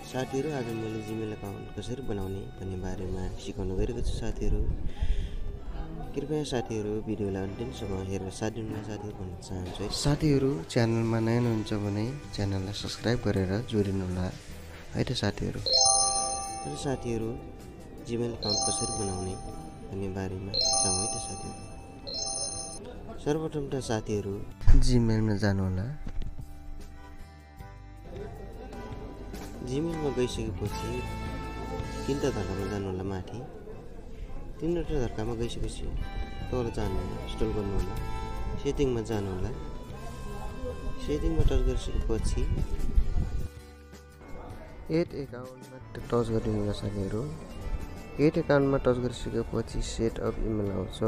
साथीहरू आज मैले जीमेल अकाउन्ट कसरी बनाउने भन्ने बारेमा सिकाउन गएको छु साथीहरू। कृपया साथीहरू भिडियोलाई अन्तिमसम्म हेरेर साथ दिनुहोला साथीहरू भन्न चाहन्छु है। साथीहरू च्यानलमा नयाँ हुनुहुन्छ भने च्यानललाई सब्स्क्राइब गरेर जोडिनुहोला है त साथीहरू। र साथीहरू जीमेल अकाउन्ट कसरी बनाउने भन्ने बारेमा जाउँ है त साथीहरू। सर्वप्रथम त साथीहरू जीमेलमा जानुहोला। जीमेलमा गइसकेपछि तीनवटा धर्कामा जानुहोला माथि। तीनवटा धर्कामा गइसकेपछि तल जानुहोला, इन्स्टल गर्नुहोला, सेटिङमा जानुहोला। सेटिङमा टच गरिसकेपछि एड एकाउन्टमा टच गरिदिनुहोला साथीहरू। एड एकाउन्टमा टच गरिसकेपछि सेट अप इमेल आउँछ,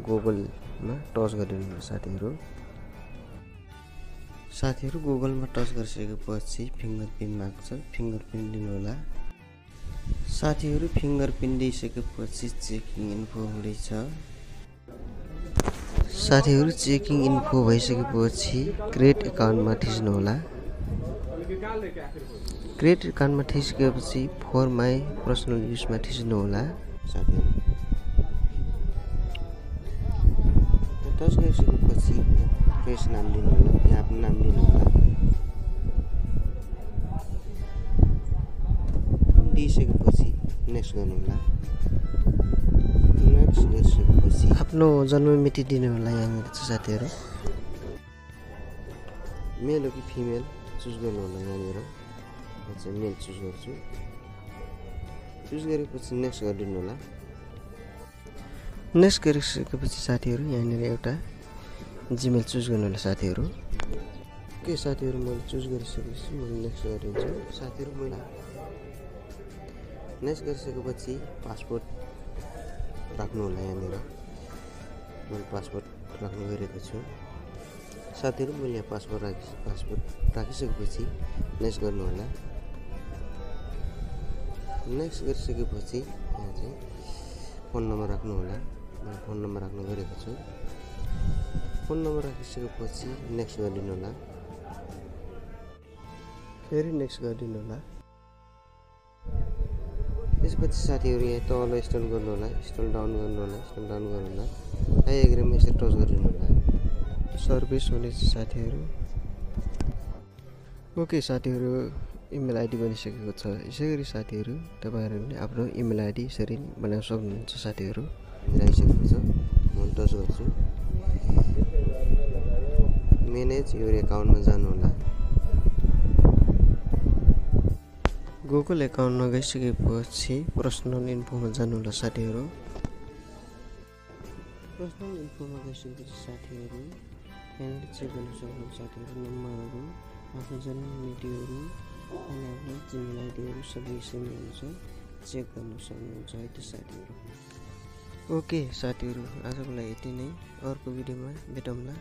गुगलमा टच गरिदिनुहोला साथीहरू। साथीहरू गुगलमा टच गरिसकेपछि फिङ्गरप्रिन्ट माग्छ, फिङ्गरप्रिन्ट दिनुहोला। साथीहरू फिङ्गरप्रिन्ट दिइसकेपछि चेकिङ इन्फो हुँदैछ। साथीहरू चेकिङ इन्फो भइसकेपछि क्रिएट एकाउन्टमा थिच्नुहोला। क्रिएट एकाउन्टमा थिचेपछि फर माई पर्सनल युजमा थिच्नुहोला साथीहरू। टच गरिसकेपछि प्रेस नाम दिनुहोला, यहाँ आफ्नो नाम दिनुहोला। दिइसकेपछि नेक्स्ट गर्नुहोला। नेक्स्ट गरिसकेपछि आफ्नो जन्म मिति दिनुहोला यहाँनिर चाहिँ साथीहरू। मेल हो कि फिमेल चुज गर्नुहोला यहाँनिर। म चाहिँ मेल चुज गर्छु। चुज गरेपछि नेक्स्ट गरिदिनु होला। नेक्स्ट गरिसकेपछि साथीहरू यहाँनिर एउटा जीमेल चुज गर्नु होला साथीहरू। ओके साथीहरू मैले चुज गरिसकेपछि मैले नेक्स्ट गरिदिन्छु साथीहरू। मैले नेक्स्ट गरिसकेपछि पासपोर्ट राख्नु होला यहाँनिर। मैले पासपोर्ट राख्नु गएको छु साथीहरू। मैले यहाँ पासपोर्ट राखिसकेपछि नेक्स्ट गर्नु होला। नेक्स्ट गरिसकेपछि यहाँ चाहिँ फोन नम्बर राख्नु होला। मैले फोन नम्बर राख्नु गएको छु। फोन नम्बर राखिसकेपछि नेक्स्ट गरिदिनु होला। फेरि नेक्स्ट गरिदिनु होला। त्यसपछि साथीहरू यहाँ तल इन्स्टल गर्नु होला, इन्स्टल डाउन गर्नु होला, इन्स्टल डाउन गर्नु होला। आई एग्रीमा यसरी टच गरिदिनु होला। सर्भिस हुनेछ साथीहरू। ओके साथीहरू इमेल आइडी बनिसकेको छ। यसै गरी साथीहरू तपाईँहरूले आफ्नो इमेल आइडी यसरी बनाउन सक्नुहुन्छ साथीहरू। आइसकेको छ, म टच गर्छु। म्यानेज योर एकाउन्टमा जानु होला। गुगल एकाउन्टमा गइसकेपछि पर्सनल इन्फोमा जानु होला साथीहरू। पर्सनल इन्फोमा गइसकेपछि साथीहरू यहाँनिर चेक गर्न सक्नुहुन्छ साथीहरू। नम्बरहरू, आफ्नो जन्म मितिहरू अनि आफ्नो जिमेल आइडीहरू सबै सेम हुन्छ, चेक गर्न सक्नुहुन्छ है त साथीहरू। ओके साथीहरू आजको लागि यति नै। अर्को भिडियोमा भेटौँला।